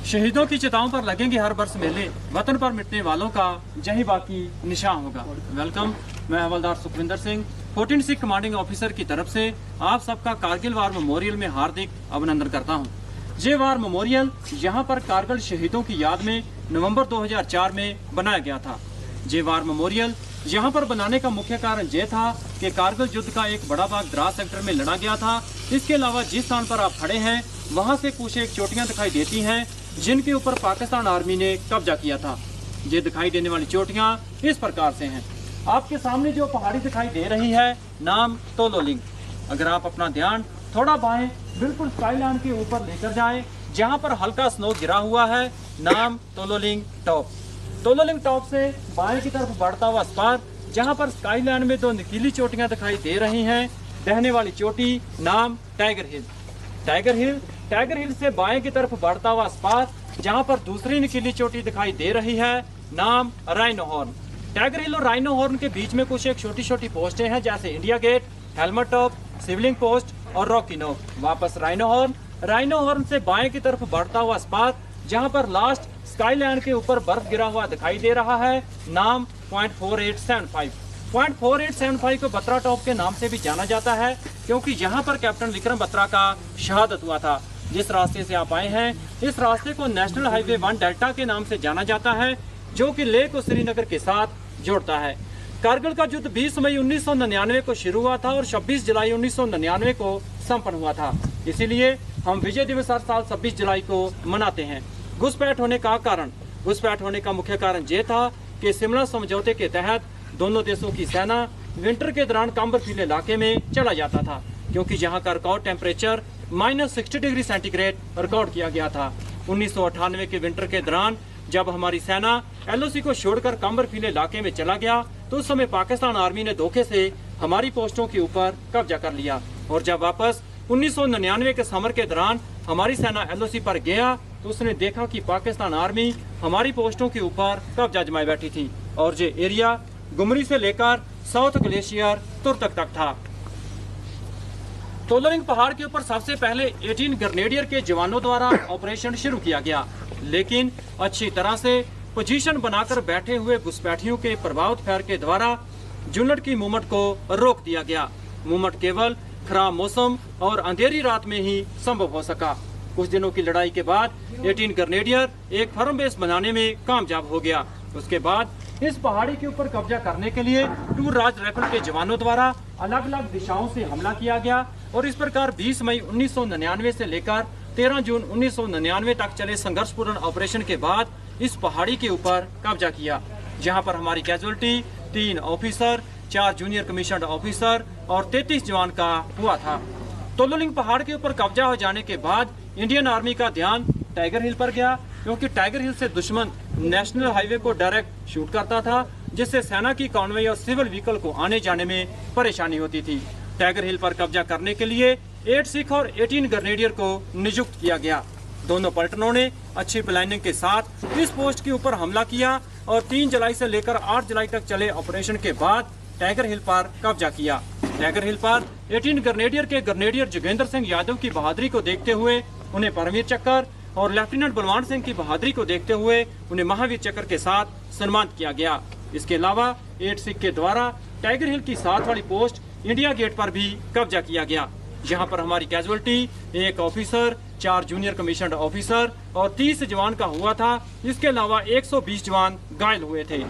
शहीदों की चिताओं पर लगेंगे हर वर्ष मेले, वतन पर मिटने वालों का यही बाकी निशान होगा। वेलकम, मैं हवलदार सुखविंदर सिंह 14 सिख कमांडिंग ऑफिसर की तरफ से आप सबका कारगिल वार मेमोरियल में हार्दिक अभिनंदन करता हूं। ये वार मेमोरियल यहां पर कारगिल शहीदों की याद में नवंबर 2004 में बनाया गया था। ये वार मेमोरियल यहाँ पर बनाने का मुख्य कारण ये था कि कारगिल युद्ध का एक बड़ा भाग द्रास सेक्टर में लड़ा गया था। इसके अलावा जिस स्थान पर आप खड़े हैं वहाँ से कुछ एक चोटियाँ दिखाई देती हैं जिनके ऊपर पाकिस्तान आर्मी ने कब्जा किया था। ये दिखाई देने वाली चोटियाँ इस प्रकार से हैं। आपके सामने जो पहाड़ी दिखाई दे रही है, नाम तोलोलिंग। अगर आप अपना ध्यान थोड़ा बाएं बिल्कुल स्काईलाइन के ऊपर लेकर जाएं, जहाँ पर हल्का स्नो गिरा हुआ है, नाम तोलोलिंग टॉप। तोलोलिंग टॉप से बाएं की तरफ बढ़ता हुआ स्पार, जहाँ पर स्काईलाइन में दो नुकीली चोटियाँ दिखाई दे रही हैं। बहने वाली चोटी, नाम टाइगर हिल। टाइगर हिल से बाएं की तरफ बढ़ता हुआ स्पार, जहाँ पर दूसरी नुकीली चोटी दिखाई दे रही है, नाम राइनो हॉर्न। टाइगर हिल और राइनो हॉर्न के बीच में कुछ एक छोटी छोटी पोस्टें हैं, जैसे India gate, helmet top, Shivling post और रॉकी नोक। वापस राइनो हॉर्न से बाएं की तरफ बढ़ता हुआ स्पार, जहां पर लास्ट स्काईलाइन के ऊपर बर्फ गिरा हुआ दिखाई दे रहा है, नाम .4875। .4875 को बत्रा टॉप के नाम से भी जाना जाता है, क्योंकि यहाँ पर कैप्टन विक्रम बत्रा का शहादत हुआ था। जिस रास्ते से आप आए हैं, इस रास्ते को नेशनल हाईवे 1 डेल्टा के नाम से जाना जाता है, जो कि लेह को श्रीनगर के साथ जोड़ता है। कारगिल का युद्ध 20 मई 1999 को शुरू हुआ था और 26 जुलाई 1999 को संपन्न हुआ था। इसीलिए हम विजय दिवस हर साल 26 जुलाई को मनाते हैं। घुसपैठ होने का मुख्य कारण ये था कि शिमला समझौते के तहत दोनों देशों की सेना विंटर के दौरान काम्बरफील इलाके में चला जाता था, क्योंकि यहाँ का record temperature -60 degree centigrade record किया गया था। 1998 के विंटर के दौरान जब हमारी सेना LOC को छोड़कर काम्बरफील इलाके में चला गया, तो उस समय पाकिस्तान आर्मी ने धोखे से हमारी पोस्टों के ऊपर कब्जा कर लिया। और जब वापस 1999 के समर के दौरान हमारी सेना LOC पर गया, तो उसने देखा कि पाकिस्तान आर्मी हमारी पोस्टों के ऊपर कब्जा जमाए बैठी थी और ये एरिया गुमरी से लेकर साउथ ग्लेशियर तुर्तक तक था। तोलोलिंग पहाड़ के ऊपर सबसे पहले 18 ग्रेनेडियर के जवानों द्वारा ऑपरेशन शुरू किया गया, लेकिन अच्छी तरह से पोजीशन बनाकर बैठे हुए घुसपैठियों के प्रभावित फायर के द्वारा यूनिट की मूवमेंट को रोक दिया गया। मूवमेंट केवल खराब मौसम और अंधेरी रात में ही संभव हो सका। कुछ दिनों की लड़ाई के बाद 18 ग्रेनेडियर एक फर्म बेस बनाने में कामयाब हो गया। उसके बाद इस पहाड़ी के ऊपर कब्जा करने के लिए 2 राज राइफल के जवानों द्वारा अलग अलग दिशाओं से हमला किया गया और इस प्रकार 20 मई 1999 से लेकर 13 जून 1999 तक चले संघर्षपूर्ण ऑपरेशन के बाद इस पहाड़ी के ऊपर कब्जा किया, जहां पर हमारी casualty 3 officer, 4 junior commissioned officer और 33 जवान का हुआ था। तोलोलिंग पहाड़ के ऊपर कब्जा हो जाने के बाद इंडियन आर्मी का ध्यान टाइगर हिल पर गया, क्योंकि टाइगर हिल से दुश्मन नेशनल हाईवे को डायरेक्ट शूट करता था, जिससे सेना की कॉन्वॉय और सिविल व्हीकल को आने जाने में परेशानी होती थी। टाइगर हिल पर कब्जा करने के लिए 8 सिख और 18 ग्रेनेडियर को नियुक्त किया गया। दोनों पलटनों ने अच्छी प्लानिंग के साथ इस पोस्ट के ऊपर हमला किया और 3 जुलाई से लेकर 8 जुलाई तक चले ऑपरेशन के बाद टाइगर हिल पर कब्जा किया। टाइगर हिल पर 18 ग्रेनेडियर के ग्रेनेडियर जोगेंद्र सिंह यादव की बहादुरी को देखते हुए उन्हें परमवीर चक्र और लेफ्टिनेंट बलवान सिंह की बहादुरी को देखते हुए उन्हें महावीर चक्र के साथ सम्मानित किया गया। इसके अलावा 8 सिख के द्वारा टाइगर हिल की साथ वाली पोस्ट इंडिया गेट पर भी कब्जा किया गया, जहां पर हमारी casualty 1 officer, 4 junior commissioned officer और 30 जवान का हुआ था। इसके अलावा 120 जवान घायल हुए थे।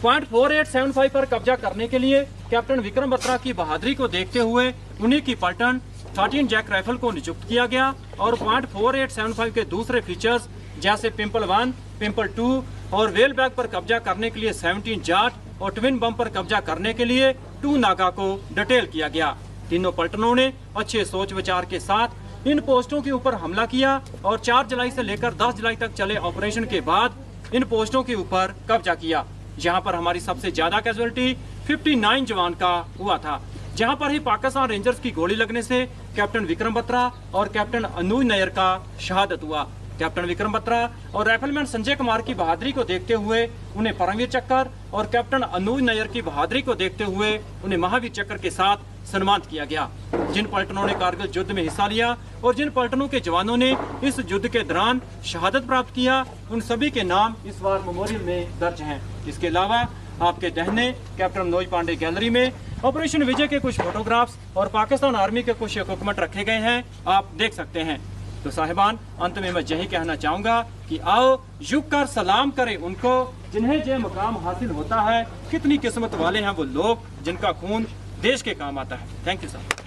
.4875 पर कब्जा करने के लिए कैप्टन विक्रम बत्रा की बहादुरी को देखते हुए उन्हीं की पलटन 13 जैक राइफल को नियुक्त किया गया और .4875 के दूसरे फीचर्स जैसे पिंपल 1, पिंपल 2 और वेल बैग पर कब्जा करने के लिए 17 जाट और ट्विन बम पर कब्जा करने के लिए 2 नागा को डिटेल किया गया। तीनों पलटनों ने अच्छे सोच विचार के साथ इन पोस्टों के ऊपर हमला किया और 4 जुलाई से लेकर 10 जुलाई तक चले ऑपरेशन के बाद इन पोस्टों के ऊपर कब्जा किया, जहां पर हमारी सबसे ज्यादा कैजुअलिटी 59 जवान का हुआ था। जहां पर ही पाकिस्तान रेंजर्स की गोली लगने से कैप्टन विक्रम बत्रा और कैप्टन अनुज नायर का शहादत हुआ। कैप्टन विक्रम बत्रा और राइफलमैन संजय कुमार की बहादुरी को देखते हुए उन्हें परमवीर चक्र और कैप्टन अनुज नायर की बहादुरी को देखते हुए उन्हें महावीर चक्र के साथ सम्मानित किया गया। जिन पलटनों ने कारगिल युद्ध में हिस्सा लिया और जिन पलटनों के जवानों ने इस युद्ध के दौरान शहादत प्राप्त किया, उन सभी के नाम इस वार मेमोरियल में दर्ज हैं। इसके अलावा आपके दाहिने कैप्टन मनोज पांडे गैलरी में ऑपरेशन विजय के कुछ फोटोग्राफ्स और पाकिस्तान आर्मी के कुछ इक्विपमेंट रखे गए हैं, आप देख सकते हैं। तो साहिबान, अंत में मैं यही कहना चाहूंगा कि आओ झुक कर सलाम करें उनको जिन्हें ये मुकाम हासिल होता है। कितनी किस्मत वाले हैं वो लोग जिनका खून देश के काम आता है। Thank you sir.